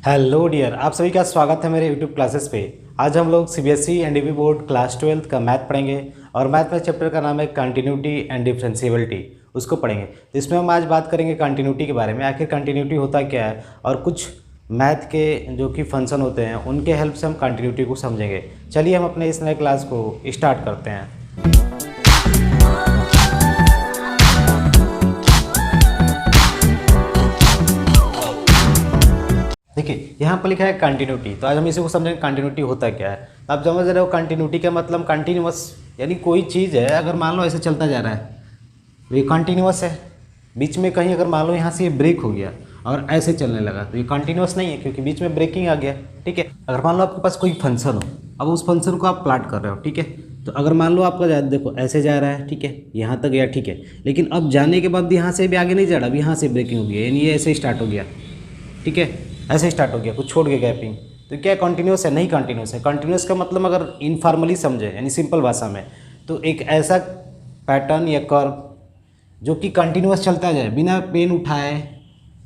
Hello dear, आप सभी का स्वागत है मेरे यूट्यूब क्लासेस पे। आज हम लोग सीबीएसई एनडीपी बोर्ड क्लास 12 का मैथ पढ़ेंगे और मैथ में चैप्टर का नाम है कंटिन्यूटी एंड डिफरेंशिएबिलिटी, उसको पढ़ेंगे। तो इसमें हम आज बात करेंगे कंटिन्यूटी के बारे में, आखिर कंटिन्यूटी होता क्या है और कुछ मैथ के जो कि फंक्शन होते हैं उनके हेल्प से हम कंटिन्यूटी को समझेंगे। चलिए हम अपने इस नए क्लास को स्टार्ट करते हैं। देखिए यहाँ पर लिखा है कंटिन्यूटी, तो आज हम इसी को समझेंगे कंटिन्यूटी होता क्या है। तो आप समझ रहे हो कंटिन्यूटी का मतलब कंटिन्यूअस, यानी कोई चीज़ है अगर मान लो ऐसे चलता जा रहा है तो ये कंटिन्यूअस है। बीच में कहीं अगर मान लो यहाँ से ये ब्रेक हो गया और ऐसे चलने लगा तो ये कंटिन्यूअस नहीं है, क्योंकि बीच में ब्रेकिंग आ गया। ठीक है, अगर मान लो आपके पास कोई फंक्शन हो, अब उस फंक्शन को आप प्लाट कर रहे हो, ठीक है, तो अगर मान लो आपका देखो ऐसे जा रहा है, ठीक है, यहाँ तक गया, ठीक है, लेकिन अब जाने के बाद यहाँ से भी आगे नहीं जा रहा, अब यहाँ से ब्रेकिंग हो गया, यानी ये ऐसे स्टार्ट हो गया, ठीक है, ऐसे स्टार्ट हो गया, कुछ छोड़ के गैपिंग, तो क्या कंटिन्यूस है? नहीं कंटिन्यूस है। कंटिन्यूस का मतलब अगर इनफॉर्मली समझे, यानी सिंपल भाषा में, तो एक ऐसा पैटर्न या कर्व जो कि कंटिन्यूस चलता जाए बिना पेन उठाए,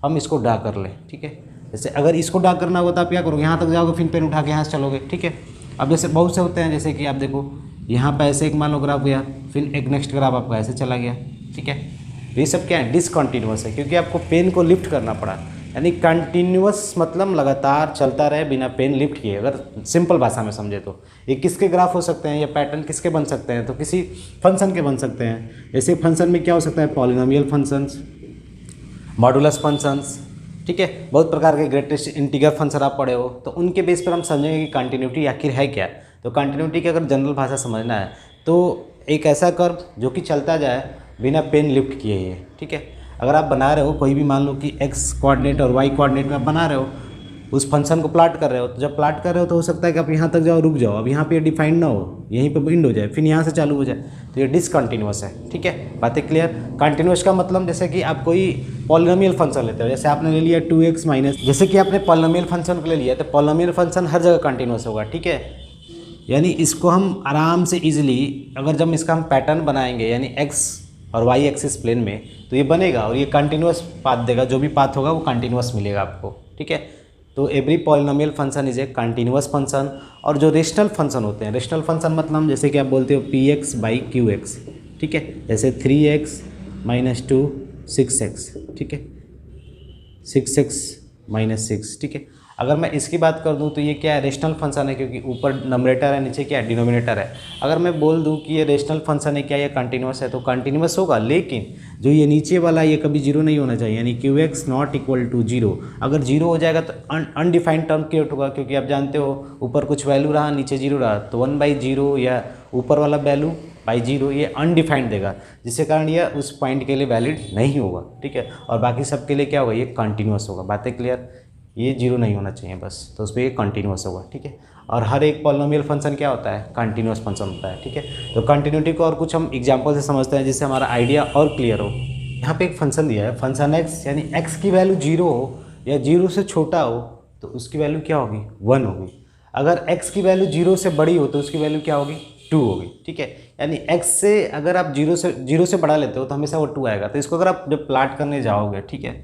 हम इसको ड्रा कर लें। ठीक है, जैसे अगर इसको ड्रा करना होगा तो आप क्या करोगे, यहाँ तक जाओगे, फिर पेन उठा के यहाँ से चलोगे। ठीक है, अब जैसे बहुत से होते हैं, जैसे कि आप देखो यहाँ पर ऐसे एक मान लो ग्राफ गया, फिर एक नेक्स्ट ग्राफ आपका ऐसे चला गया। ठीक है, ये सब क्या है? डिसकंटिन्यूस है, क्योंकि आपको पेन को लिफ्ट करना पड़ा। यानी कंटिन्यूअस मतलब लगातार चलता रहे बिना पेन लिफ्ट किए, अगर सिंपल भाषा में समझे तो। ये किसके ग्राफ हो सकते हैं, या पैटर्न किसके बन सकते हैं? तो किसी फंक्शन के बन सकते हैं। जैसे फंक्शन में क्या हो सकता है? पॉलिनोमियल फंक्शंस, मॉडुलस फंक्शंस, ठीक है, बहुत प्रकार के ग्रेटेस्ट इंटीग्रल फंक्शन आप पढ़े हो, तो उनके बेस पर हम समझेंगे कि कंटिन्यूटी आखिर है क्या। तो कंटिन्यूटी की अगर जनरल भाषा समझना है तो एक ऐसा कर्व जो कि चलता जाए बिना पेन लिफ्ट किए ही। ठीक है, अगर आप बना रहे हो कोई भी, मान लो कि एक्स कोऑर्डिनेट और वाई कोऑर्डिनेट में आप बना रहे हो, उस फंक्शन को प्लाट कर रहे हो, तो जब प्लाट कर रहे हो तो हो सकता है कि आप यहाँ तक जाओ, रुक जाओ, अब यहाँ पे डिफाइंड ना हो, यहीं पे एंड हो जाए, फिर यहाँ से चालू हो जाए, तो ये डिसकंटिन्यूअस है। ठीक है, बातें क्लियर? कंटिन्यूअस का मतलब जैसे कि आप कोई पॉलिनोमियल फंक्शन लेते हो, जैसे आपने ले लिया 2x माइनस, जैसे कि आपने पॉलिनोमियल फंक्शन को ले लिया, तो पॉलिनोमियल फंक्शन हर जगह कंटिन्यूअस होगा। ठीक है, यानी इसको हम आराम से ईजिली, अगर जब इसका हम पैटर्न बनाएंगे, यानी एक्स और वाई एक्सिस प्लेन में, तो ये बनेगा और ये कंटिन्यूअस पाथ देगा, जो भी पाथ होगा वो कंटिन्यूअस मिलेगा आपको। ठीक है, तो every polynomial function is a continuous function. और जो रेशनल फंक्शन होते हैं, रेशनल फंक्शन मतलब जैसे कि आप बोलते हो px/qx, ठीक है, जैसे 3x - 2 6x, ठीक है, 6x - 6, ठीक है। अगर मैं इसकी बात कर दूं तो ये क्या है? रेशनल फंक्शन है, क्योंकि ऊपर नंबरेटर है, नीचे क्या है? डिनोमिनेटर है। अगर मैं बोल दूं कि ये रेशनल फंक्शन है, क्या ये कंटिन्यूअस है? तो कंटिन्यूअस होगा, लेकिन जो ये नीचे वाला ये कभी जीरो नहीं होना चाहिए, यानी qx ≠ 0। अगर जीरो हो जाएगा तो अनडिफाइंड टर्म क्रिएट होगा, क्योंकि आप जानते हो ऊपर कुछ वैल्यू रहा, नीचे जीरो रहा, तो 1/0 या ऊपर वाला वैल्यू बाई 0 ये अनडिफाइंड देगा, जिसके कारण यह उस पॉइंट के लिए वैलिड नहीं होगा। ठीक है, और बाकी सब के लिए क्या होगा? ये कंटिन्यूअस होगा। बातें क्लियर? ये जीरो नहीं होना चाहिए बस, तो उस पर ये कंटिन्यूअस होगा। ठीक है, और हर एक पॉलिनोमियल फंक्शन क्या होता है? कंटिन्यूअस फंक्शन होता है। ठीक है, तो कंटिन्यूटी को और कुछ हम एग्जांपल से समझते हैं, जिससे हमारा आइडिया और क्लियर हो। यहाँ पे एक फंक्शन दिया है, फंक्शन एक्स, यानी एक्स की वैल्यू 0 हो या 0 से छोटा हो तो उसकी वैल्यू क्या होगी? 1 होगी। अगर एक्स की वैल्यू 0 से बड़ी हो तो उसकी वैल्यू क्या होगी? 2 होगी। ठीक है, यानी एक्स से अगर आप 0 से बढ़ा लेते हो तो हमेशा वो 2 आएगा। तो इसको अगर आप जब प्लाट करने जाओगे, ठीक है,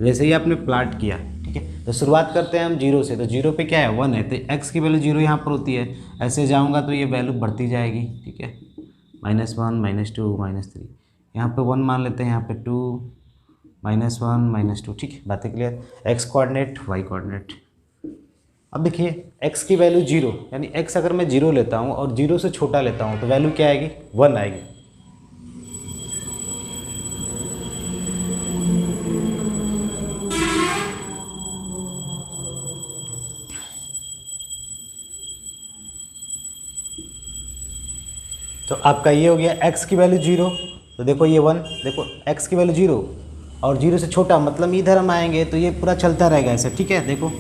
जैसे ही आपने प्लाट किया, ठीक है, तो शुरुआत करते हैं हम 0 से, तो 0 पे क्या है? 1 है, तो एक्स की वैल्यू 0 यहाँ पर होती है। ऐसे जाऊँगा तो ये वैल्यू बढ़ती जाएगी। ठीक है, -1 -2 -3, यहाँ पे 1 मान लेते हैं, यहाँ पे 2 -1 -2। ठीक है, बातें clear? X coordinate, y coordinate. अब देखिए x की वैल्यू 0, यानी x अगर मैं 0 लेता हूँ और 0 से छोटा लेता हूँ तो वैल्यू क्या आएगी? 1 आएगी। तो आपका ये हो गया x की वैल्यू 0, तो देखो ये 1, देखो x की वैल्यू 0 और 0 से छोटा, मतलब इधर हम आएंगे तो ये पूरा चलता रहेगा ऐसे। ठीक है, देखो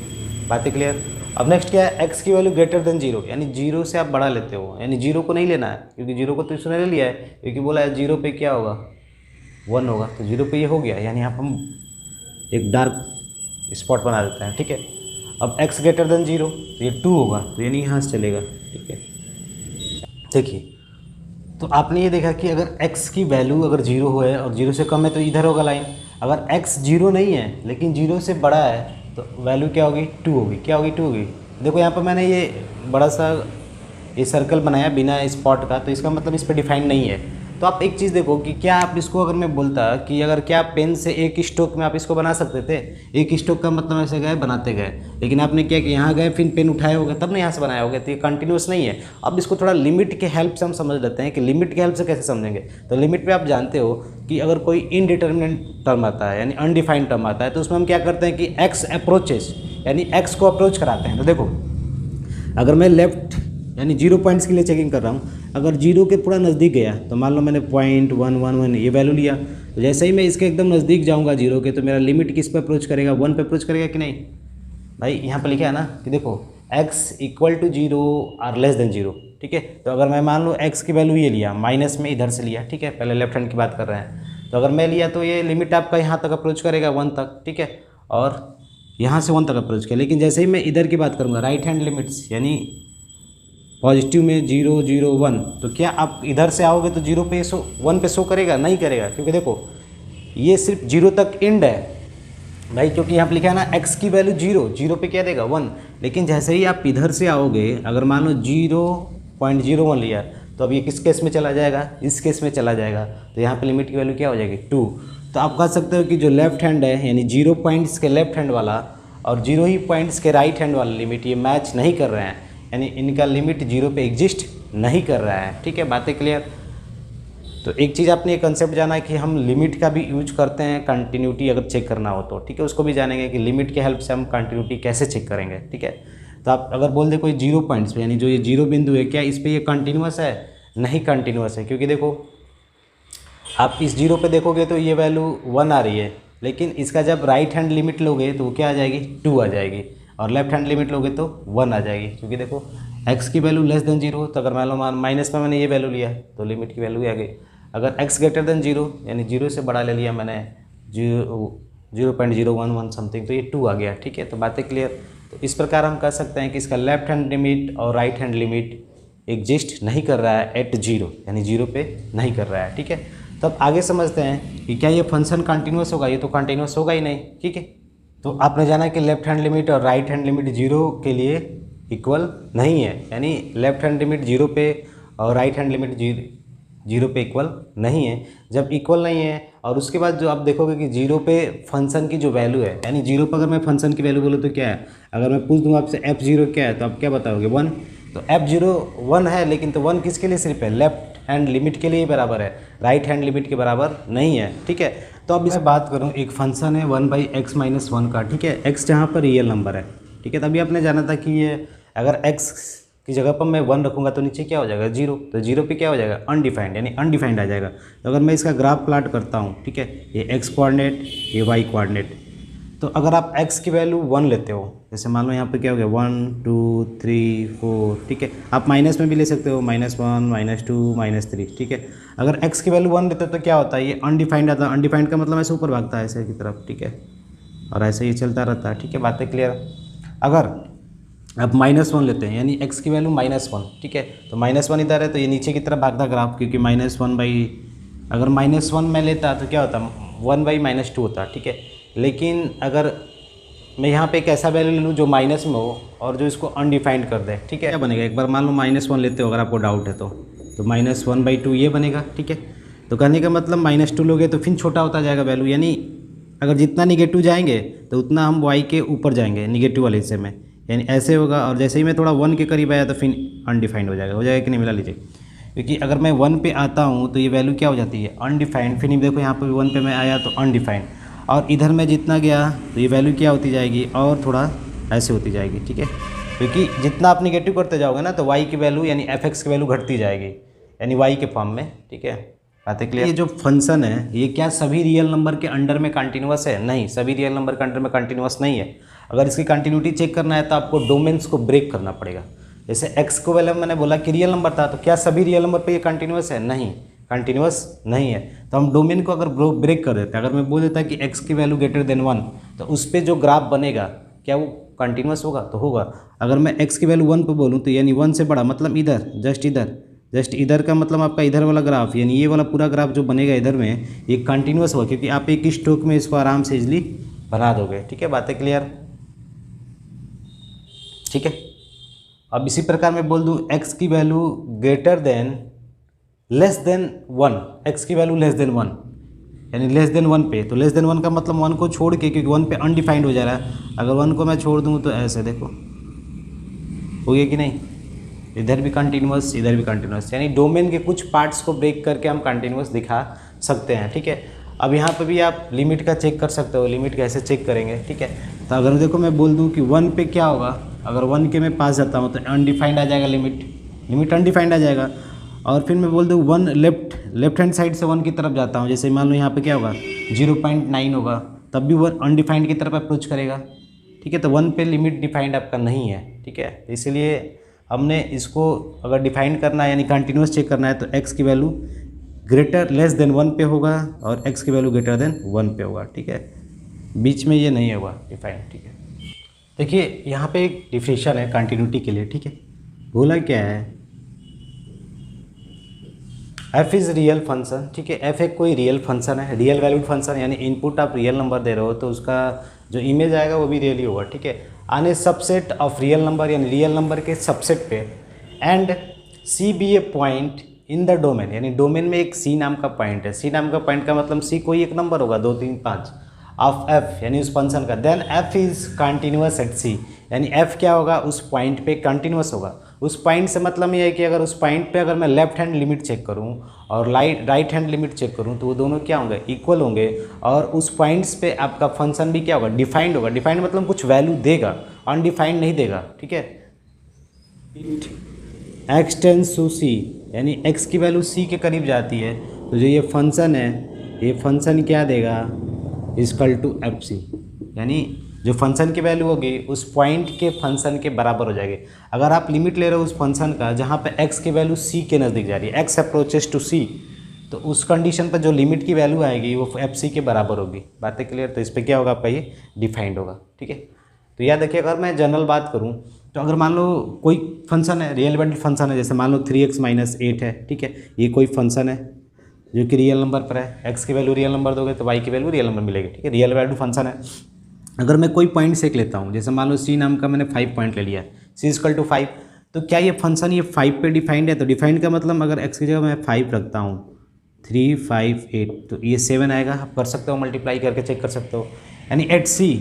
बातें क्लियर? अब नेक्स्ट क्या है? x की वैल्यू > 0, यानी 0 से आप बढ़ा लेते हो, यानी 0 को नहीं लेना है, क्योंकि 0 को तो इसने ले लिया है, क्योंकि बोला है 0 पे क्या होगा? 1 होगा, तो 0 पे ये हो गया, यानी यहाँ पर हम एक डार्क स्पॉट बना देते हैं। ठीक है, अब x > 0 तो ये 2 होगा, तो यानी यहाँ से चलेगा। ठीक है, देखिए, तो आपने ये देखा कि अगर x की वैल्यू अगर 0 है और 0 से कम है तो इधर होगा लाइन। अगर x 0 नहीं है लेकिन 0 से बड़ा है तो वैल्यू क्या होगी 2 होगी। क्या होगी 2 होगी। देखो यहाँ पर मैंने ये बड़ा सा ये सर्कल बनाया बिना स्पॉट का, तो इसका मतलब इस पर डिफाइन नहीं है। तो आप एक चीज़ देखो कि क्या आप इसको अगर मैं बोलता कि अगर क्या पेन से एक स्ट्रोक में आप इसको बना सकते थे, एक स्ट्रोक का मतलब ऐसे गए बनाते गए, लेकिन आपने क्या कि यहाँ गए फिर पेन उठाए होगा तब ना यहाँ से बनाया होगा, तो ये कंटिन्यूस नहीं है। अब इसको थोड़ा लिमिट के हेल्प से हम समझ लेते हैं कि लिमिट के हेल्प से कैसे समझेंगे। तो लिमिट पे आप जानते हो कि अगर कोई इनडिटर्मिनेट टर्म आता है यानी अनडिफाइंड टर्म आता है, तो उसमें हम क्या करते हैं कि एक्स अप्रोचेस यानी एक्स को अप्रोच कराते हैं। तो देखो अगर मैं लेफ्ट यानी 0 पॉइंट्स के लिए चेकिंग कर रहा हूँ, अगर 0 के पूरा नज़दीक गया तो मान लो मैंने 0.111 ये वैल्यू लिया, तो जैसे ही मैं इसके एकदम नज़दीक जाऊँगा 0 के, तो मेरा लिमिट किस पे अप्रोच करेगा 1 पे अप्रोच करेगा कि नहीं। भाई यहाँ पर लिखा है ना कि देखो x = 0 और लेस देन 0, ठीक है। तो अगर मैं मान लो x की वैल्यू ये लिया, माइनस में इधर से लिया, ठीक है, पहले लेफ्ट हैंड की बात कर रहे हैं, तो अगर मैं लिया तो ये लिमिट आपका यहाँ तक अप्रोच करेगा 1 तक, ठीक है, और यहाँ से 1 तक अप्रोच किया। लेकिन जैसे ही मैं इधर की बात करूँगा राइट हैंड लिमिट्स यानी पॉजिटिव में 0 0 1, तो क्या आप इधर से आओगे तो 0 पे 1 पे शो करेगा? नहीं करेगा, क्योंकि देखो ये सिर्फ 0 तक एंड है भाई, क्योंकि यहाँ पर लिखा है ना x की वैल्यू 0 पे क्या देगा 1। लेकिन जैसे ही आप इधर से आओगे, अगर मान लो 0.01 लिया, तो अब ये किस केस में चला जाएगा? इस केस में चला जाएगा। तो यहाँ पे लिमिट की वैल्यू क्या हो जाएगी 2। तो आप कह सकते हो कि जो लेफ्ट हैंड है यानी 0 पॉइंट्स के लेफ्ट हैंड वाला और 0 ही पॉइंट्स के राइट हैंड वाला लिमिट ये मैच नहीं कर रहे हैं, यानी इनका लिमिट 0 पे एग्जिस्ट नहीं कर रहा है, ठीक है। बातें क्लियर। तो एक चीज़ आपने ये कंसेप्ट जाना है कि हम लिमिट का भी यूज करते हैं कंटिन्यूटी अगर चेक करना हो तो, ठीक है, उसको भी जानेंगे कि लिमिट के हेल्प से हम कंटिन्यूटी कैसे चेक करेंगे, ठीक है। तो आप अगर बोल दे कोई 0 पॉइंट्स पे यानी जो ये 0 बिंदु है, क्या इस पर ये कंटिन्यूस है? नहीं कंटिन्यूस है, क्योंकि देखो आप इस 0 पे देखोगे तो ये वैल्यू 1 आ रही है, लेकिन इसका जब राइट हैंड लिमिट लोगे तो वो क्या आ जाएगी 2 आ जाएगी, और लेफ्ट हैंड लिमिट लोगे तो 1 आ जाएगी, क्योंकि देखो x की वैल्यू लेस देन 0, तो अगर मान लो माइनस में मैंने ये वैल्यू लिया तो लिमिट की वैल्यू आ गई। अगर x ग्रेटर देन 0 यानी 0 से बड़ा ले लिया मैंने 0.011 समथिंग, तो ये 2 आ गया, ठीक है। तो बातें क्लियर। तो इस प्रकार हम कह सकते हैं कि इसका लेफ्ट हैंड लिमिट और राइट हैंड लिमिट एग्जिस्ट नहीं कर रहा है एट 0 यानी 0 पे नहीं कर रहा है, ठीक है। तो अब आगे समझते हैं कि क्या ये फंक्शन कंटिन्यूस होगा? ये तो कंटिन्यूस होगा ही नहीं, ठीक है। तो आपने जाना कि लेफ्ट हैंड लिमिट और राइट हैंड लिमिट 0 के लिए इक्वल नहीं है, यानी लेफ्ट हैंड लिमिट 0 पे और राइट हैंड लिमिट 0 पे इक्वल नहीं है। जब इक्वल नहीं है और उसके बाद जो आप देखोगे कि 0 पे फंक्शन की जो वैल्यू है, यानी 0 पर अगर मैं फंक्शन की वैल्यू बोलूँ तो क्या है, अगर मैं पूछ दूँ आपसे f0 क्या है तो आप क्या बताओगे 1। तो f0 1 है, लेकिन तो 1 किसके लिए सिर्फ है? लेफ्ट हैंड लिमिट के लिए बराबर है, राइट हैंड लिमिट के बराबर नहीं है, ठीक है। तो अब इसमें बात करूँ, एक फंक्शन है 1/x-1 का, ठीक है, x जहाँ पर रियल नंबर है, ठीक है। तभी आपने जाना था कि ये अगर x की जगह पर मैं 1 रखूँगा तो नीचे क्या हो जाएगा 0, तो 0 पे क्या हो जाएगा अनडिफाइंड, यानी अनडिफाइंड आ जाएगा। तो अगर मैं इसका ग्राफ प्लाट करता हूँ, ठीक है, ये x कोऑर्डिनेट ये y कोऑर्डिनेट, तो अगर आप x की वैल्यू 1 लेते हो, जैसे मान लो यहाँ पे क्या हो गया 1 2 3 4, ठीक है, आप माइनस में भी ले सकते हो -1 -2 -3, ठीक है। अगर x की वैल्यू 1 लेते हो तो क्या होता है, ये अनडिफाइंड आता है। अनडिफाइंड का मतलब ऐसे ऊपर भागता है ऐसे की तरफ, ठीक है, और ऐसे ही चलता रहता है, ठीक है। बातें क्लियर। अगर आप -1 लेते हैं यानी x की वैल्यू -1, ठीक है, तो -1 इधर है तो ये नीचे की तरफ भागता ग्राफ, क्योंकि -1 अगर -1 में लेता तो क्या होता 1/-2 होता, ठीक है। लेकिन अगर मैं यहाँ पे एक ऐसा वैल्यू ले लूँ जो माइनस में हो और जो इसको अनडिफाइंड कर दे, ठीक है, क्या बनेगा? एक बार मान लो -1 लेते हो अगर आपको डाउट है तो -1/2 ये बनेगा, ठीक है। तो कहने का मतलब -2 लोगे तो फिर छोटा होता जाएगा वैल्यू, यानी अगर जितना निगेटिव जाएंगे तो उतना हम y के ऊपर जाएंगे निगेटिव वाले हिस्से में, यानी ऐसे होगा। और जैसे ही मैं थोड़ा 1 के करीब आया तो फिर अनडिफाइंड हो जाएगा कि नहीं, मिला लीजिए। क्योंकि अगर मैं 1 पे आता हूँ तो ये वैल्यू क्या हो जाती है अनडिफाइंड, फिर देखो यहाँ पर 1 पे मैं आया तो अनडिफाइंड, और इधर मैं जितना गया तो ये वैल्यू क्या होती जाएगी और थोड़ा ऐसे होती जाएगी, ठीक है। क्योंकि जितना आप निगेटिव करते जाओगे ना तो y की वैल्यू यानी fx की वैल्यू घटती जाएगी, यानी y के फॉर्म में, ठीक है। बातें क्लियर। ये जो फंक्शन है ये क्या सभी रियल नंबर के अंडर में कंटिन्यूस है? नहीं, सभी रियल नंबर के अंडर में कंटिन्यूस नहीं है। अगर इसकी कंटिन्यूटी चेक करना है तो आपको डोमेन्स को ब्रेक करना पड़ेगा। जैसे x को वैल्यू मैंने बोला कि रियल नंबर था, तो क्या सभी रियल नंबर पर ये कंटिन्यूस है? नहीं, कंटिन्यूस नहीं है। तो हम डोमेन को अगर ब्रेक कर देते हैं, अगर मैं बोल देता कि x की वैल्यू ग्रेटर देन 1, तो उस पर जो ग्राफ बनेगा क्या वो कंटिन्यूस होगा? तो होगा। अगर मैं x की वैल्यू 1 पे बोलूँ तो यानी 1 से बड़ा मतलब इधर जस्ट इधर का मतलब आपका इधर वाला ग्राफ, यानी ये वाला पूरा ग्राफ जो बनेगा इधर में ये कंटिन्यूस होगा, क्योंकि आप एक स्ट्रोक में इसको आराम से इजली बना दोगे, ठीक है। बातें क्लियर। ठीक है। अब इसी प्रकार मैं बोल दूँ x की value greater than less than 1, x की वैल्यू लेस देन 1 यानी लेस देन 1 पे, तो लेस देन 1 का मतलब 1 को छोड़ के, क्योंकि 1 पे अनडिफाइंड हो जा रहा है, अगर 1 को मैं छोड़ दूँ तो ऐसे देखो हो गया कि नहीं, इधर भी कंटिन्यूअस इधर भी कंटिन्यूअस, यानी डोमेन के कुछ पार्ट्स को ब्रेक करके हम कंटिन्यूअस दिखा सकते हैं, ठीक है। अब यहाँ पे भी आप लिमिट का चेक कर सकते हो, लिमिट कैसे चेक करेंगे, ठीक है। तो अगर देखो मैं बोल दूँ कि 1 पे क्या होगा, अगर 1 के मैं पास जाता हूँ तो अनडिफाइंड आ जाएगा, लिमिट अनडिफाइंड आ जाएगा। और फिर मैं बोल दूँ 1 लेफ्ट हैंड साइड से 1 की तरफ जाता हूँ, जैसे मान लो यहाँ पे क्या होगा 0.9 होगा, तब भी 1 अनडिफाइंड की तरफ अप्रोच करेगा, ठीक है। तो 1 पे लिमिट डिफाइंड आपका नहीं है, ठीक है। तो इसलिए हमने इसको अगर डिफाइन करना है यानी कंटिन्यूस चेक करना है तो x की वैल्यू ग्रेटर लेस देन 1 पे होगा और x की वैल्यू ग्रेटर देन 1 पे होगा, ठीक है। बीच में ये नहीं होगा डिफाइन, ठीक है। देखिए यहाँ पे एक डिफिनेशन है कंटिन्यूटी के लिए, ठीक है। बोला क्या है, f इज़ रियल फंक्शन, ठीक है। f एक कोई रियल फंक्शन है, रियल वैल्यूड फंक्शन, यानी इनपुट आप रियल नंबर दे रहे हो तो उसका जो इमेज आएगा वो भी रियल ही होगा, ठीक है। On a subset of real number, यानी रियल नंबर के सबसेट पे, and C be a point in the domain, यानी डोमेन में एक सी नाम का पॉइंट है। सी नाम का पॉइंट का मतलब सी कोई एक नंबर होगा 2 3 5 ऑफ f, यानी उस फंक्शन का, then f is continuous at c, यानी f क्या होगा उस पॉइंट पे कंटिन्यूअस होगा। उस पॉइंट से मतलब ये है कि अगर उस पॉइंट पे अगर मैं लेफ्ट हैंड लिमिट चेक करूं और राइट हैंड लिमिट चेक करूं तो वो दोनों क्या होंगे, इक्वल होंगे, और उस पॉइंट्स पे आपका फंक्शन भी क्या होगा, डिफाइंड होगा। डिफाइंड मतलब कुछ वैल्यू देगा, अनडिफाइंड नहीं देगा, ठीक है। x टेंस टू c, यानी x की वैल्यू c के करीब जाती है तो जो ये फंक्शन है, ये फंक्शन क्या देगा, इक्वल टू fc, यानी जो फंक्शन की वैल्यू होगी उस पॉइंट के फंक्शन के बराबर हो जाएगी। अगर आप लिमिट ले रहे हो उस फंक्शन का जहाँ पे x की वैल्यू c के नज़दीक जा रही है, x अप्रोचेस टू c, तो उस कंडीशन पर जो लिमिट की वैल्यू आएगी वो fc के बराबर होगी। बातें क्लियर? तो इस पर क्या होगा आपका, ये डिफाइंड होगा, ठीक है। तो याद रखिए, अगर मैं जनरल बात करूँ तो अगर मान लो कोई फंक्शन है, रियल वैल्यूड फंक्शन है, जैसे मान लो 3x - 8 है, ठीक है। ये कोई फंक्शन है जो कि रियल नंबर पर है, x की वैल्यू रियल नंबर दोगे तो y की वैल्यू रियल नंबर मिलेगी, ठीक है। रियल वैल्यूड फंक्शन है। अगर मैं कोई पॉइंट सेक लेता हूँ, जैसे मान लो c नाम का मैंने 5 पॉइंट ले लिया, c = 5, तो क्या ये फंक्शन ये 5 पे डिफाइंड है? तो डिफाइंड का मतलब अगर x की जगह मैं 5 रखता हूँ, 3 5 8, तो ये 7 आएगा। आप कर सकते हो, मल्टीप्लाई करके चेक कर सकते हो, यानी एट c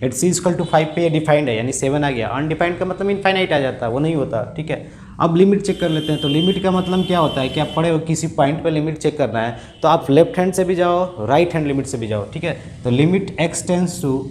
= 5 पे ये डिफाइंड है, यानी 7 आ गया। अनडिफाइंड का मतलब इनफाइनाइट आ जाता है, वो नहीं होता, ठीक है। अब लिमिट चेक कर लेते हैं। तो लिमिट का मतलब क्या होता है कि आप पढ़े हो किसी पॉइंट पे लिमिट चेक करना है तो आप लेफ्ट हैंड से भी जाओ, राइट हैंड लिमिट से भी जाओ, ठीक है। तो लिमिट x टेंस टू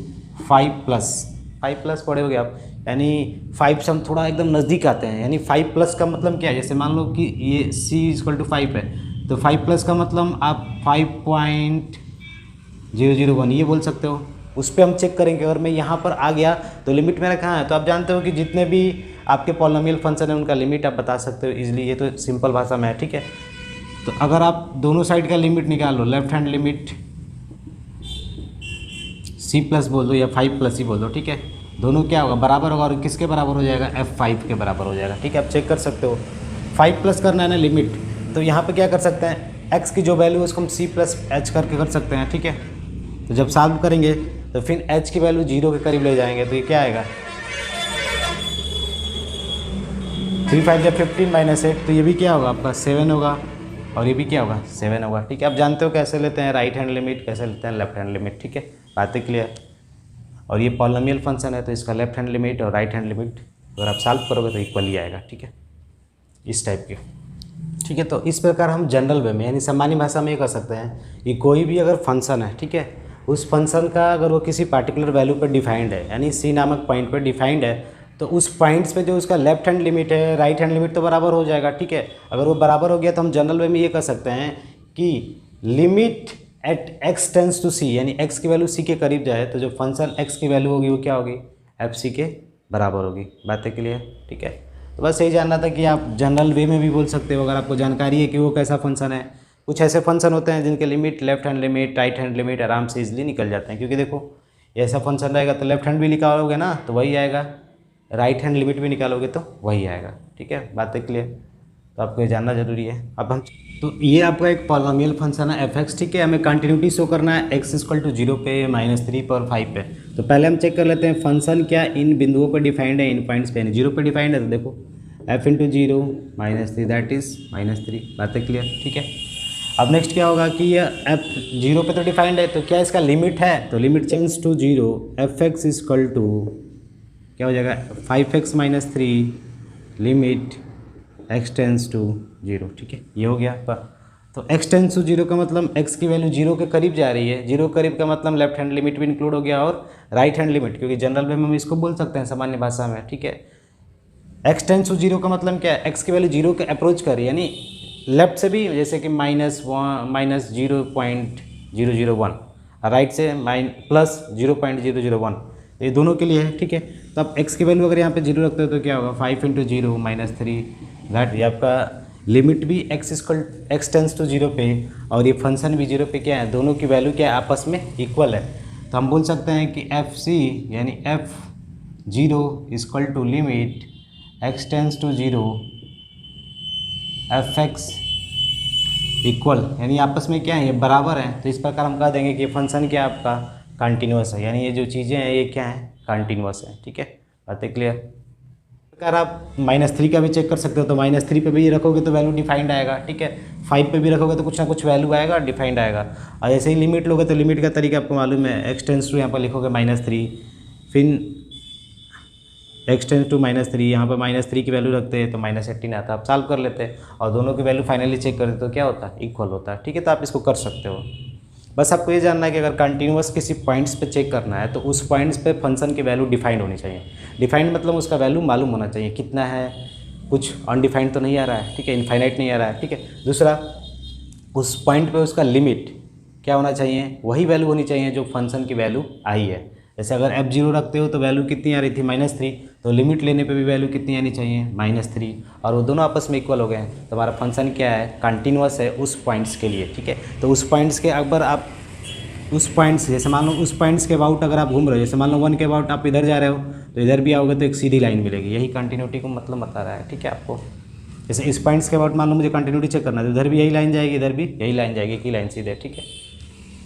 5+ पढ़े होगे आप, यानी 5 से हम थोड़ा एकदम नज़दीक आते हैं, यानी 5+ का मतलब क्या है, जैसे मान लो कि ये c = 5 है तो 5+ का मतलब आप 5.001 ये बोल सकते हो। उस पर हम चेक करेंगे। अगर मैं यहाँ पर आ गया तो लिमिट मेरा कहाँ है, तो आप जानते हो कि जितने भी आपके पॉलिनोमियल फंक्शन है उनका लिमिट आप बता सकते हो इजीली, ये तो सिंपल भाषा में है, ठीक है। तो अगर आप दोनों साइड का लिमिट निकाल लो, लेफ्ट हैंड लिमिट c+ बोल दो या 5+ ही बोल दो, ठीक है। दोनों क्या होगा, बराबर होगा, और किसके बराबर हो जाएगा, f5 के बराबर हो जाएगा, ठीक है। आप चेक कर सकते हो। 5+ करना है ना लिमिट, तो यहाँ पे क्या कर सकते हैं, x की जो वैल्यू है उसको हम c+h करके कर सकते हैं, ठीक है। तो जब सॉल्व करेंगे तो फिर h की वैल्यू 0 के करीब ले जाएंगे तो ये क्या आएगा, 3 5 या 15 - 8, तो ये भी क्या होगा आपका 7 होगा, और ये भी क्या होगा 7 होगा, ठीक है। आप जानते हो कैसे लेते हैं राइट हैंड लिमिट, कैसे लेते हैं लेफ्ट हैंड लिमिट, ठीक है। बातें क्लियर? और ये पॉलिनोमियल फंक्शन है तो इसका लेफ्ट हैंड लिमिट और राइट हैंड लिमिट अगर आप सॉल्व करोगे तो इक्वल ही आएगा, ठीक है, इस टाइप के, ठीक है। तो इस प्रकार हम जनरल वे में यानी सामान्य भाषा में ये कर सकते हैं कि कोई भी अगर फंक्शन है, ठीक है, उस फंक्शन का अगर वो किसी पार्टिकुलर वैल्यू पर डिफाइंड है, यानी c नामक पॉइंट पर डिफाइंड है, तो उस पॉइंट्स पे जो उसका लेफ्ट हैंड लिमिट है, राइट हैंड लिमिट तो बराबर हो जाएगा, ठीक है। अगर वो बराबर हो गया तो हम जनरल वे में ये कर सकते हैं कि limit at x tends to c, यानी x की वैल्यू c के करीब जाए तो जो फंक्शन x की वैल्यू होगी वो क्या होगी, fc के बराबर होगी। बातें क्लियर? ठीक है। तो बस यही जानना था कि आप जनरल वे में भी बोल सकते हो अगर आपको जानकारी है कि वो कैसा फंक्शन है। कुछ ऐसे फंक्शन होते हैं जिनके limit left hand limit, right hand limit आराम से इजीली निकल जाते हैं, क्योंकि देखो ऐसा फंक्शन रहेगा तो लेफ्ट हैंड भी निकालोगे ना तो वही आएगा, राइट हैंड लिमिट भी निकालोगे तो वही आएगा, ठीक है। बातें क्लियर? तो आपको ये जानना जरूरी है। अब हम तो ये आपका एक पॉलिनोमियल फंक्शन है f(x), ठीक है। हमें कंटिन्यूटी शो करना है x = 0 पे, -3 पे और 5 पे। तो पहले हम चेक कर लेते हैं फंक्शन क्या इन बिंदुओं पर डिफाइंड है, इन पॉइंट्स पे, जीरो पे डिफाइंड है। तो देखो f into zero -3 that is -3, बातें क्लियर, ठीक है। अब नेक्स्ट क्या होगा कि ये f जीरो पे तो डिफाइंड है, तो क्या इसका लिमिट है, तो limit change to zero f x is equal to क्या हो जाएगा 5x - 3 limit x tends to zero, ठीक है, ये हो गया आपका। तो x टेंस टू जीरो का मतलब x की वैल्यू जीरो के करीब जा रही है, जीरो करीब का मतलब लेफ्ट हैंड लिमिट भी इंक्लूड हो गया और राइट हैंड लिमिट, क्योंकि जनरल में हम इसको बोल सकते हैं सामान्य भाषा में, ठीक है। x टेंस टू जीरो का मतलब क्या है, x की वैल्यू जीरो के अप्रोच कर रही है, यानी लेफ्ट से भी जैसे कि -0.001 और राइट से +0.001, ये दोनों के लिए है, ठीक है। तो आप x की वैल्यू अगर यहाँ पे जीरो रखते हो तो क्या होगा 5 इंटू जीरो -3 दैट, ये आपका लिमिट भी x टेंस टू जीरो पे और ये फंक्शन भी जीरो पे क्या है, दोनों की वैल्यू क्या है, आपस में इक्वल है। तो हम बोल सकते हैं कि FC यानी f0 equal to limit x tends to zero fx equal, यानी आपस में क्या है, ये बराबर है। तो इस प्रकार हम कह देंगे कि ये फंक्शन क्या है आपका कंटिन्यूअस है, यानी ये जो चीज़ें हैं ये क्या है, कंटिन्यूअस है, ठीक है, बातें क्लियर। अगर आप -3 का भी चेक कर सकते हो, तो -3 पे भी रखोगे तो वैल्यू डिफाइंड आएगा, ठीक है। 5 पे भी रखोगे तो कुछ ना कुछ वैल्यू आएगा, डिफाइंड आएगा। और ऐसे ही लिमिट लोगे तो लिमिट का तरीका आपको मालूम है, x टेंस टू यहाँ पर लिखोगे -3, फिर x टेंस टू -3, यहाँ पर -3 की वैल्यू रखते हैं तो -18 आता है, आप सॉल्व कर लेते हैं और दोनों की वैल्यू फाइनली चेक करते तो क्या होता है, इक्वल होता है, ठीक है। तो आप इसको कर सकते हो। बस आपको ये जानना है कि अगर कंटिन्यूअस किसी पॉइंट्स पे चेक करना है तो उस पॉइंट्स पे फंक्शन की वैल्यू डिफाइंड होनी चाहिए। डिफाइंड मतलब उसका वैल्यू मालूम होना चाहिए कितना है, कुछ अनडिफाइंड तो नहीं आ रहा है, ठीक है, इनफाइनाइट नहीं आ रहा है, ठीक है। दूसरा, उस पॉइंट पे उसका लिमिट क्या होना चाहिए, वही वैल्यू होनी चाहिए जो फंक्शन की वैल्यू आई है। जैसे अगर f0 रखते हो तो वैल्यू कितनी आ रही थी -3, तो लिमिट लेने पे भी वैल्यू कितनी आनी चाहिए -3, और वो दोनों आपस में इक्वल हो गए हैं। तो हमारा फंक्शन क्या है, कंटिन्यूअस है उस पॉइंट्स के लिए, ठीक है। तो उस पॉइंट्स के अगर आप उस पॉइंट्स, जैसे मान लो उस पॉइंट्स के अबाउट अगर आप घूम रहे हो, जैसे मान लो 1 के अबाउट आप इधर जा रहे हो तो इधर भी आओगे तो एक सीधी लाइन मिलेगी, यही कंटिन्यूटी को मतलब बता रहा है, ठीक है आपको। जैसे इस पॉइंट्स के अबाउट मान लो मुझे कंटिन्यूटी चेक करना है, तो इधर भी यही लाइन जाएगी, इधर भी यही लाइन जाएगी, एक ही लाइन सीधे, ठीक है।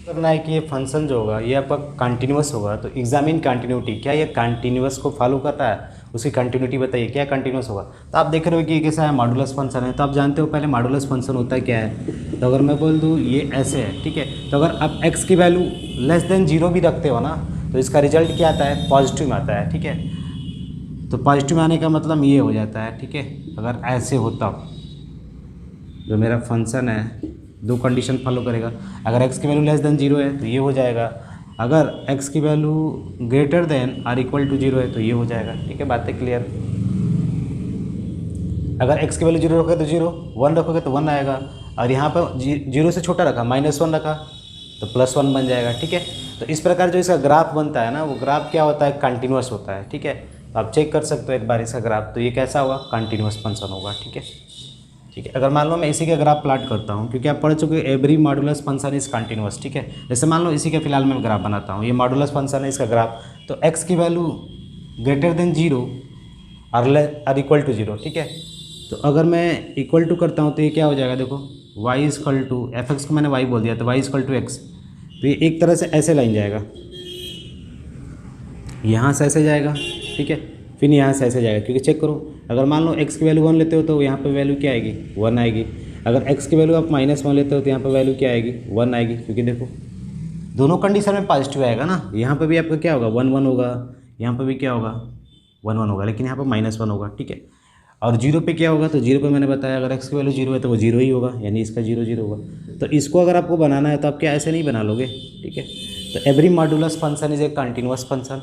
करना है कि ये फंक्शन जो होगा ये आपका कंटिन्यूअस होगा, तो एग्जामिन कंटिन्यूटी, क्या ये कंटिन्यूअस को फॉलो कर रहा है, उसकी कंटिन्यूटी बताइए क्या कंटिन्यूअस होगा। तो आप देख रहे हो कि ये कैसा है, मॉडुलस फंक्शन है। तो आप जानते हो पहले मॉडुलस फंक्शन होता है क्या है। तो अगर मैं बोल दूँ ये ऐसे है, ठीक है, तो अगर आप x की वैल्यू लेस देन 0 भी रखते हो ना, तो इसका रिजल्ट क्या आता है, पॉजिटिव में आता है, ठीक है। तो पॉजिटिव में आने का मतलब ये हो जाता है, ठीक है। अगर ऐसे होता जो मेरा फंक्शन है, दो कंडीशन फॉलो करेगा। अगर x की वैल्यू लेस देन 0 है तो ये हो जाएगा, अगर x की value greater than or equal to 0 है तो ये हो जाएगा, ठीक है, बातें क्लियर। अगर x की वैल्यू 0 रखोगे तो 0, 1 रखोगे तो 1 आएगा, और यहाँ पर 0 से छोटा रखा -1 रखा तो +1 बन जाएगा, ठीक है। तो इस प्रकार जो इसका ग्राफ बनता है ना, वो ग्राफ क्या होता है, कंटिन्यूअस होता है, ठीक है। तो आप चेक कर सकते हो एक बार इसका ग्राफ, तो ये कैसा होगा, कंटिन्यूअस फंक्शन होगा, ठीक है, ठीक है। अगर मान लो मैं इसी का ग्राफ प्लॉट करता हूँ, क्योंकि आप पढ़ चुके हो every modulus function is continuous, ठीक है। जैसे मान लो इसी का फिलहाल मैं ग्राफ बनाता हूँ, ये मॉडुलस फंक्शन है, इसका ग्राफ, तो x की वैल्यू ग्रेटर देन 0 और इक्वल टू 0, ठीक है। तो अगर मैं इक्वल टू करता हूँ तो ये क्या हो जाएगा, देखो y इक्वल टू fx को मैंने y बोल दिया, तो y इक्वल टू x, तो ये एक तरह से ऐसे लाइन जाएगा, यहाँ से ऐसे जाएगा, ठीक है, फिर यहाँ से ऐसे जाएगा, क्योंकि चेक करो अगर मान लो x की वैल्यू 1 लेते हो तो यहाँ पे वैल्यू क्या आएगी, 1 आएगी। अगर x की वैल्यू आप -1 लेते हो तो यहाँ पे वैल्यू क्या आएगी, 1 आएगी, क्योंकि देखो दोनों कंडीशन में पॉजिटिव आएगा ना। यहाँ पे भी आपका क्या होगा, 1 1 होगा, यहाँ पे भी क्या होगा, 1 1 होगा, लेकिन यहाँ पर -1 होगा, ठीक है। और 0 पे क्या होगा, तो 0 पे मैंने बताया अगर x की वैल्यू 0 है तो वो 0 ही होगा, यानी इसका 0 0 होगा। तो इसको अगर आपको बनाना है तो आप क्या ऐसे नहीं बना लोगे, ठीक है। तो every modulus function is a continuous function,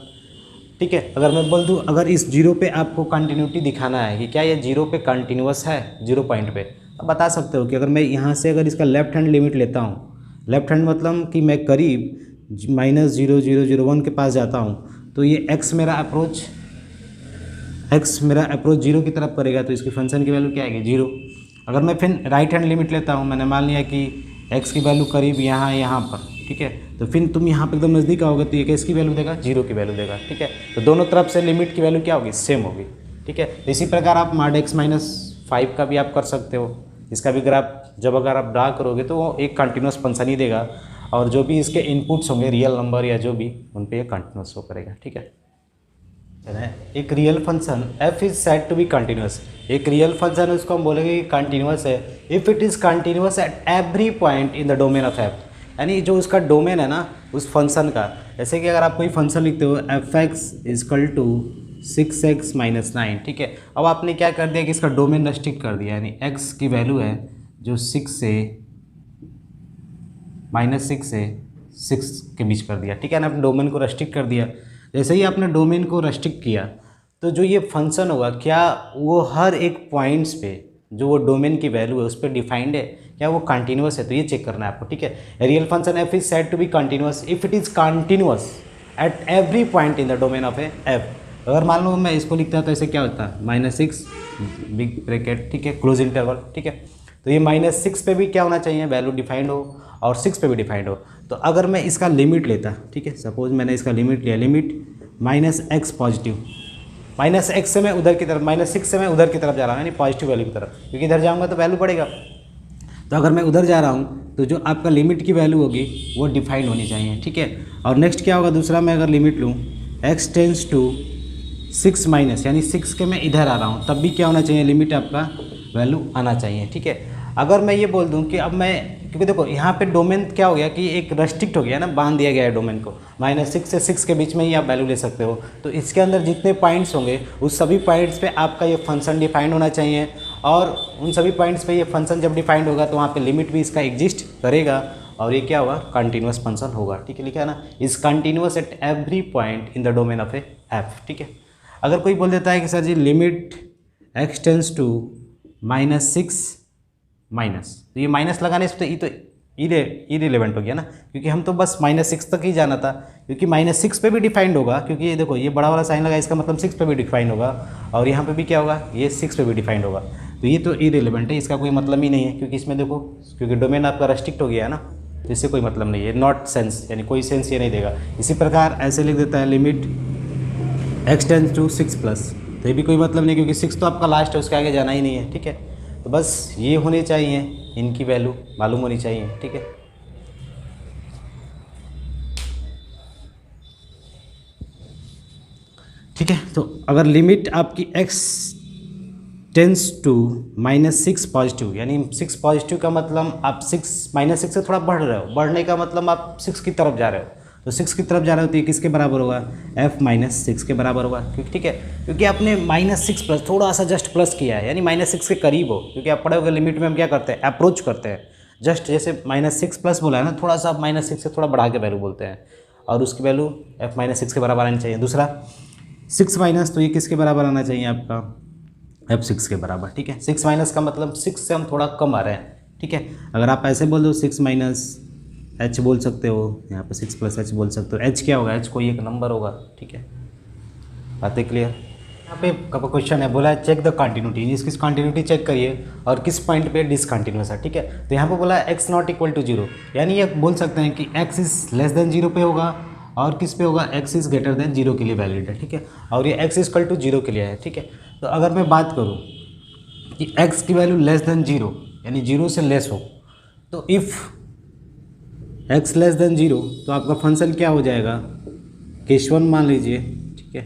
ठीक है। अगर मैं बोल दूँ अगर इस 0 पे आपको कंटिन्यूटी दिखाना है कि क्या ये 0 पे कंटिन्यूअस है, 0 पॉइंट पे, आप बता सकते हो कि अगर मैं यहाँ से अगर इसका लेफ्ट हैंड लिमिट लेता हूँ, लेफ्ट हैंड मतलब कि मैं करीब -0.001 के पास जाता हूँ, तो ये x मेरा अप्रोच 0 की तरफ करेगा, तो इसकी फंक्शन की वैल्यू क्या आएगी, 0। अगर मैं फिर राइट हैंड लिमिट लेता हूँ, मैंने मान लिया कि x की वैल्यू करीब यहाँ पर, ठीक है, तो फिर तुम यहाँ पे एकदम नज़दीक आओगे तो ये किसकी वैल्यू देगा, 0 की वैल्यू देगा, ठीक है। तो दोनों तरफ से लिमिट की वैल्यू क्या होगी, सेम होगी, ठीक है। तो इसी प्रकार आप mod x -5 का भी आप कर सकते हो। इसका भी ग्राफ जब अगर आप ड्रा करोगे तो वो एक कंटिन्यूअस फंक्शन ही देगा, और जो भी इसके इनपुट्स होंगे रियल नंबर या जो भी, उन पे ये कंटिन्यूस शो करेगा। ठीक है, एक real function f is said to be continuous, एक रियल फंक्शन है उसको हम बोलेंगे कि कंटिन्यूस है if it is continuous at every point in the domain of f, यानी जो उसका डोमेन है ना उस फंक्शन का, जैसे कि अगर आप कोई फंक्शन लिखते हो f(x) = 6x - 9, ठीक है। अब आपने क्या कर दिया कि इसका डोमेन रेस्ट्रिक्ट कर दिया, यानी x की वैल्यू है जो -6 से 6 के बीच कर दिया, ठीक है ना, आपने डोमेन को रेस्ट्रिक्ट कर दिया। जैसे ही आपने डोमेन को रेस्ट्रिक्ट किया तो जो ये फंक्शन होगा क्या वो हर एक पॉइंट्स पे जो वो डोमेन की वैल्यू है उस पर डिफाइंड है, क्या वो कंटिन्यूस है, तो ये चेक करना है आपको। ठीक है, real function f is said to be continuous if it is continuous at every point in the domain of a f। अगर मान लो मैं इसको लिखता तो ऐसे क्या होता है -6 बिग ब्रैकेट, ठीक है, क्लोज इंटरवल, ठीक है। तो ये -6 पे भी क्या होना चाहिए, वैल्यू डिफाइंड हो, और 6 पे भी डिफाइंड हो। तो अगर मैं इसका लिमिट लेता, ठीक है, सपोज मैंने इसका लिमिट लिया, लिमिट -x पॉजिटिव, -x से मैं उधर की तरफ, -6 से मैं उधर की तरफ जा रहा हूँ, यानी पॉजिटिव वैल्यू की तरफ, क्योंकि इधर जाऊँगा तो वैल्यू बढ़ेगा। तो अगर मैं उधर जा रहा हूँ तो जो आपका लिमिट की वैल्यू होगी वो डिफाइंड होनी चाहिए, ठीक है। और नेक्स्ट क्या होगा, दूसरा मैं अगर लिमिट लूँ x टेंस टू 6 - यानी 6 के मैं इधर आ रहा हूँ, तब भी क्या होना चाहिए, लिमिट आपका वैल्यू आना चाहिए, ठीक है। अगर मैं ये बोल दूं कि अब मैं, क्योंकि देखो यहाँ पे डोमेन क्या हो गया कि एक रेस्ट्रिक्ट हो गया ना, बांध दिया गया है डोमेन को, -6 से 6 के बीच में ही आप वैल्यू ले सकते हो। तो इसके अंदर जितने पॉइंट्स होंगे उस सभी पॉइंट्स पे आपका ये फंक्शन डिफाइंड होना चाहिए, और उन सभी पॉइंट्स पे ये फंक्शन जब डिफाइंड होगा तो वहाँ पे लिमिट भी इसका एग्जिस्ट करेगा, और ये क्या होगा, कंटिन्यूस फंक्शन होगा, ठीक है। लिखा है ना, is continuous at every point in the domain of a f, ठीक है। अगर कोई बोल देता है कि sir ji limit x tends to -6 तो ये माइनस लगाने से तो ये तो इरेलेवेंट हो गया ना, क्योंकि हम तो बस -6 तक ही जाना था, क्योंकि -6 पे भी डिफाइंड होगा, क्योंकि ये देखो ये बड़ा वाला साइन लगा, इसका मतलब 6 पे भी डिफाइंड होगा, और यहाँ पे भी क्या होगा, ये 6 पे भी डिफाइंड होगा। तो ये तो इरेलेवेंट है, इसका कोई मतलब ही नहीं है, क्योंकि इसमें देखो, क्योंकि डोमेन आपका रेस्ट्रिक्ट हो गया है ना, तो इससे कोई मतलब नहीं है, नॉट सेंस, यानी कोई सेंस ये नहीं देगा। इसी प्रकार ऐसे लिख देता है लिमिट x टेंस टू 6+, तो ये भी कोई मतलब नहीं, क्योंकि 6 तो आपका लास्ट है, उसके आगे जाना ही नहीं है, ठीक है। तो बस ये होने चाहिए, इनकी वैल्यू मालूम होनी चाहिए, ठीक है। ठीक है, तो अगर लिमिट आपकी x टेंस टू -6 पॉजिटिव, यानी 6 पॉजिटिव का मतलब आप -6 से थोड़ा बढ़ रहे हो, बढ़ने का मतलब आप 6 की तरफ जा रहे हो, तो 6 की तरफ जा रहे हो तो ये किसके बराबर होगा, f -6 के बराबर होगा, क्योंकि ठीक है, क्योंकि आपने -6 प्लस थोड़ा सा जस्ट प्लस किया है, यानी -6 के करीब हो, क्योंकि आप पढ़े होगे लिमिट में हम क्या करते हैं, अप्रोच करते हैं, जस्ट जैसे -6 प्लस बोला है ना, थोड़ा सा -6 से थोड़ा बढ़ा के वैल्यू बोलते हैं, और उसकी वैल्यू f -6 के बराबर आनी चाहिए। दूसरा 6 माइनस, तो ये किसके बराबर आना चाहिए आपका, f6 के बराबर, ठीक है। 6 माइनस का मतलब 6 से हम थोड़ा कम आ रहे हैं, ठीक है। अगर आप ऐसे बोल दो 6 - h बोल सकते हो, यहाँ पे 6 + h बोल सकते हो, h क्या होगा, h कोई एक नंबर होगा, ठीक है। बातें क्लियर। यहाँ पे क्वेश्चन है, बोला है चेक द कंटिन्यूटी, इसकी कंटिन्यूटी चेक करिए और किस पॉइंट पे डिसकंटिन्यूस है, ठीक है। तो यहाँ पे बोला है x ≠ = 0, यानी ये बोल सकते हैं कि x इज़ << 0 पे होगा, और किस पे होगा, x इज़ > 0 के लिए वैलिड है, ठीक है, और ये x = 0 के लिए है, ठीक है। तो अगर मैं बात करूँ कि x की वैल्यू << 0, यानी 0 से लेस हो, तो इफ़ x << 0, तो आपका फंक्शन क्या हो जाएगा, केस 1 मान लीजिए, ठीक है।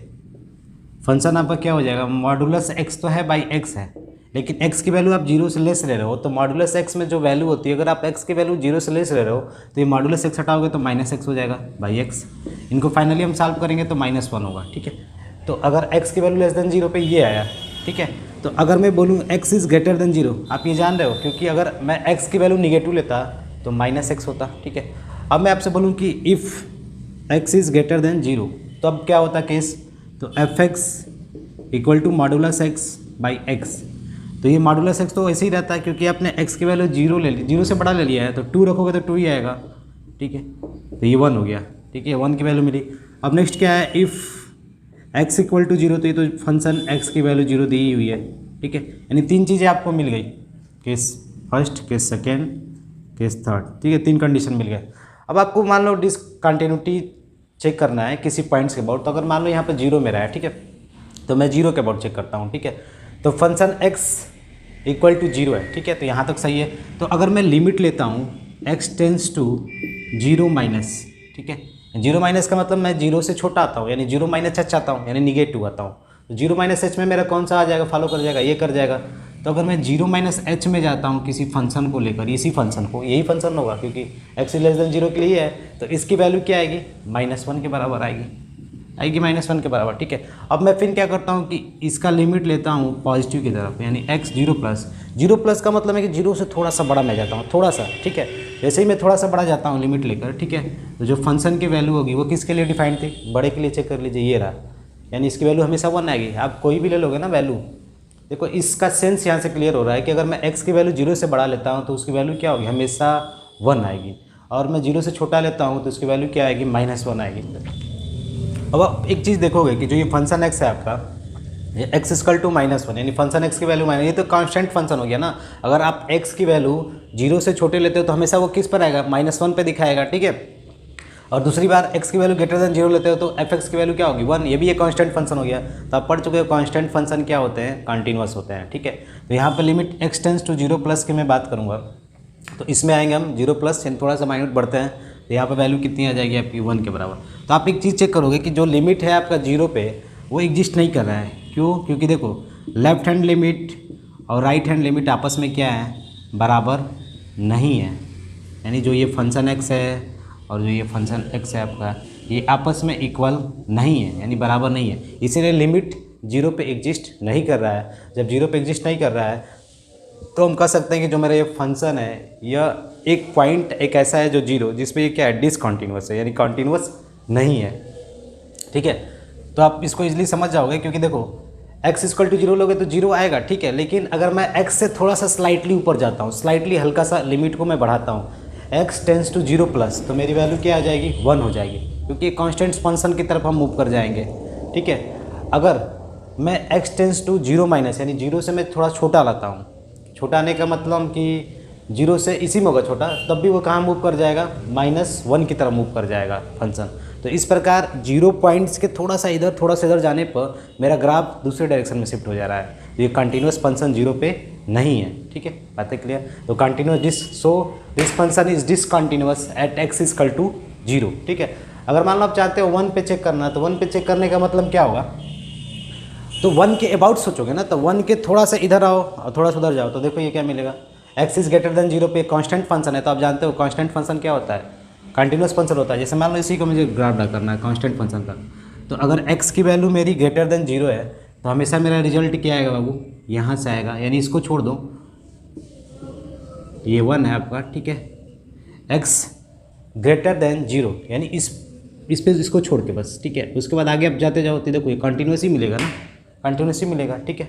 फंक्शन आपका क्या हो जाएगा, मॉडुलस x तो है बाई x है, लेकिन x की वैल्यू आप 0 से लेस ले रहे हो, तो मॉडुलस x में जो वैल्यू होती है, अगर आप x की वैल्यू 0 से लेस ले रहे हो तो ये मॉडुलस x हटाओगे तो -x हो जाएगा बाई x। इनको फाइनली हम सॉल्व करेंगे तो -1 होगा, ठीक है। तो अगर x की वैल्यू << 0 पे ये आया, ठीक है। तो अगर मैं बोलूँ x इज़ > 0, आप ये जान रहे हो, क्योंकि अगर मैं x की वैल्यू निगेटिव लेता तो -x होता, ठीक है। अब मैं आपसे बोलूँ कि इफ़ x इज़ > 0, तो अब क्या होता केस, तो f(x) = modulus x by x। तो ये मॉडुलस x तो ऐसे ही रहता है, क्योंकि आपने x की वैल्यू 0 ले ली, 0 से बड़ा ले लिया है, तो 2 रखोगे तो 2 ही आएगा, ठीक है। तो ये 1 हो गया, ठीक है, 1 की वैल्यू मिली। अब नेक्स्ट क्या है, इफ़ x = 0, तो ये तो फंक्शन x की वैल्यू 0 दी हुई है, ठीक है, यानी 3 चीज़ें आपको मिल गई, case first, case second, case third, ठीक है, 3 कंडीशन मिल गए। अब आपको मान लो डिसकंटिन्यूटी चेक करना है किसी पॉइंट्स के अबाउट, तो अगर मान लो यहाँ पे 0 मेरा है, ठीक है, तो मैं 0 के अबाउट चेक करता हूँ, ठीक है। तो फंक्शन x = 0 है, ठीक है, तो यहाँ तक सही है। तो अगर मैं लिमिट लेता हूँ x tends to zero minus, ठीक है। जीरो माइनस का मतलब मैं जीरो से छोटा आता हूँ, यानी जीरो माइनस एच आता हूँ, यानी निगेटिव आता हूँ। तो जीरो माइनस एच में मेरा कौन सा आ जाएगा, फॉलो कर जाएगा, ये कर जाएगा। तो अगर मैं जीरो माइनस एच में जाता हूँ किसी फंक्शन को लेकर, इसी फंक्शन को, यही फंक्शन होगा क्योंकि एक्स लेस देन जीरो के लिए है, तो इसकी वैल्यू क्या आएगी, -1 के बराबर आएगी, -1 के बराबर, ठीक है। अब मैं फिर क्या करता हूँ कि इसका लिमिट लेता हूँ पॉजिटिव की तरफ, यानी x जीरो प्लस का मतलब है कि जीरो से थोड़ा सा बड़ा मैं जाता हूँ, थोड़ा सा, ठीक है। जैसे ही मैं थोड़ा सा बड़ा जाता हूँ लिमिट लेकर, ठीक है, तो जो फंक्शन की वैल्यू होगी वो किसके लिए डिफाइंड थी, बड़े के लिए। चेक कर लीजिए, ये रहा, यानी इसकी वैल्यू हमेशा 1 आएगी। आप कोई भी ले लोगे ना वैल्यू, देखो इसका सेंस यहाँ से क्लियर हो रहा है कि अगर मैं x की वैल्यू जीरो से बढ़ा लेता हूँ तो उसकी वैल्यू क्या होगी, हमेशा 1 आएगी, और मैं जीरो से छोटा लेता हूँ तो उसकी वैल्यू क्या आएगी, -1 आएगी। अब आप एक चीज़ देखोगे कि जो ये फंक्शन x है आपका, ये x = -1, यानी फंक्शन x की वैल्यू माइनस, ये तो कांस्टेंट फंक्शन हो गया ना। अगर आप x की वैल्यू जीरो से छोटे लेते हो तो हमेशा वो किस पर आएगा, -1 पे दिखाएगा, ठीक है। और दूसरी बार x की वैल्यू ग्रेटर देन जीरो लेते हो तो f(x) की वैल्यू क्या होगी, 1, ये भी एक कांस्टेंट फंक्शन हो गया। तो आप पढ़ चुके हो कांस्टेंट फंक्शन क्या होते हैं, कंटिन्यूअस होते हैं, ठीक है। तो यहाँ पर limit x tends to zero plus की मैं बात करूँगा, तो इसमें आएंगे हम जीरो प्लस, थोड़ा सा माइनस बढ़ते हैं, तो यहाँ पर वैल्यू कितनी आ जाएगी आपकी, 1 के बराबर। तो आप एक चीज़ चेक करोगे कि जो लिमिट है आपका जीरो पे वो एग्जिस्ट नहीं कर रहा है, क्यों, क्योंकि देखो लेफ्ट हैंड लिमिट और राइट हैंड लिमिट आपस में क्या है, बराबर नहीं है। यानी जो ये फंक्शन x है और जो ये फंक्शन x है आपका, ये आपस में इक्वल नहीं है, यानी बराबर नहीं है, इसीलिए लिमिट जीरो पे एग्जिस्ट नहीं कर रहा है। जब जीरो पे एग्जिस्ट नहीं कर रहा है तो हम कह सकते हैं कि जो मेरा ये फंक्शन है, यह एक पॉइंट एक ऐसा है जो जीरो, जिसपे ये क्या है, डिसकंटिन्यूअस है, यानी कंटिन्यूअस नहीं है, ठीक है। तो आप इसको इजीली समझ जाओगे, क्योंकि देखो x = जीरो लोगे तो जीरो आएगा, ठीक है। लेकिन अगर मैं x से थोड़ा सा स्लाइटली ऊपर जाता हूँ, स्लाइटली हल्का सा लिमिट को मैं बढ़ाता हूँ, x tends to zero plus, तो मेरी वैल्यू क्या आ जाएगी, 1 हो जाएगी, क्योंकि कांस्टेंट फंक्शन की तरफ हम मूव कर जाएंगे, ठीक है। अगर मैं x tends to zero minus, यानी जीरो से मैं थोड़ा छोटा लाता हूँ, छोटा आने का मतलब कि जीरो से इसी में होगा छोटा, तब भी वो कहाँ मूव कर जाएगा, -1 की तरफ मूव कर जाएगा फंक्शन। तो इस प्रकार जीरो पॉइंट्स के थोड़ा सा इधर जाने पर मेरा ग्राफ दूसरे डायरेक्शन में शिफ्ट हो जा रहा है। तो ये कंटिन्यूस फंक्शन जीरो पे नहीं है, ठीक है, बातें क्लियर। तो this function is discontinuous at x = zero, ठीक है। अगर मान लो आप चाहते हो 1 पे चेक करना, तो 1 पे चेक करने का मतलब क्या होगा, तो 1 के अबाउट सोचोगे ना, तो 1 के थोड़ा सा इधर आओ और थोड़ा सा उधर जाओ, तो देखो ये क्या मिलेगा, x = जीरो पे कांस्टेंट फंक्शन है। तो आप जानते हो कांस्टेंट फंक्शन क्या होता है, कंटिन्यूस फंक्शन होता है। जैसे मान लो इसी को मुझे ग्राफ ड्रा करना है कांस्टेंट फंक्शन का, तो अगर x की वैल्यू मेरी > जीरो है तो हमेशा मेरा रिजल्ट क्या आएगा बाबू, यहाँ से आएगा, यानी इसको छोड़ दो, ये 1 है आपका, ठीक है। x > जीरो, यानी इस पे इसको छोड़ के बस, ठीक है। उसके बाद आगे आप जाते जाओ तो देखो ये कंटिन्यूस ही मिलेगा ना, कंटिन्यूस ही मिलेगा, ठीक है।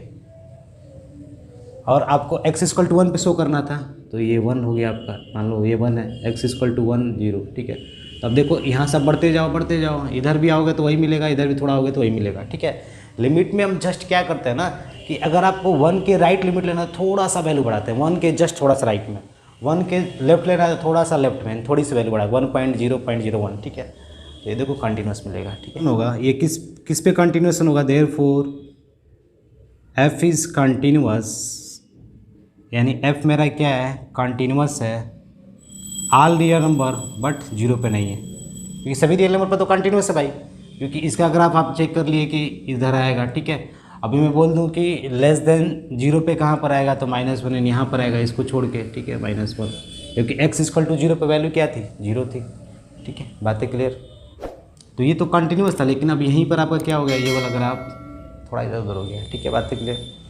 और आपको x = 1 पे शो करना था, तो ये 1 हो गया आपका, मान लो ये 1 है, x = 1 0, ठीक है। तो अब देखो यहाँ सब बढ़ते जाओ, इधर भी आओगे तो वही मिलेगा, इधर भी थोड़ा आओगे तो वही मिलेगा, ठीक है। लिमिट में हम जस्ट क्या करते हैं ना कि अगर आपको 1 के राइट लिमिट लेना है, थोड़ा सा वैल्यू बढ़ाते हैं, 1 के जस्ट थोड़ा सा राइट में, 1 के लेफ्ट लेना है, थोड़ा सा लेफ्ट में थोड़ी सी वैल्यू बढ़ा, 1.0.01, ठीक है। तो ये देखो कंटिन्यूस मिलेगा, ठीक है। होगा ये किस पे कंटिन्यूसन होगा, देयरफॉर f इज़ कंटिन्यूअस, यानी f मेरा क्या है, कंटिन्यूअस है, all real number but zero पे नहीं है, क्योंकि सभी रियल नंबर पर तो कंटिन्यूअस है भाई, क्योंकि इसका ग्राफ आप चेक कर लिए कि इधर आएगा, ठीक है। अभी मैं बोल दूं कि लेस देन जीरो पे कहाँ पर आएगा, तो -1 यहाँ पर आएगा, इसको छोड़ के, ठीक है, -1, क्योंकि x = जीरो पे वैल्यू क्या थी, जीरो थी, ठीक है, बातें क्लियर। तो ये तो कंटिन्यूअस था, लेकिन अब यहीं पर आपका क्या हो गया, ये वाला ग्राफ थोड़ा इधर उधर हो गया, ठीक है, बातें क्लियर।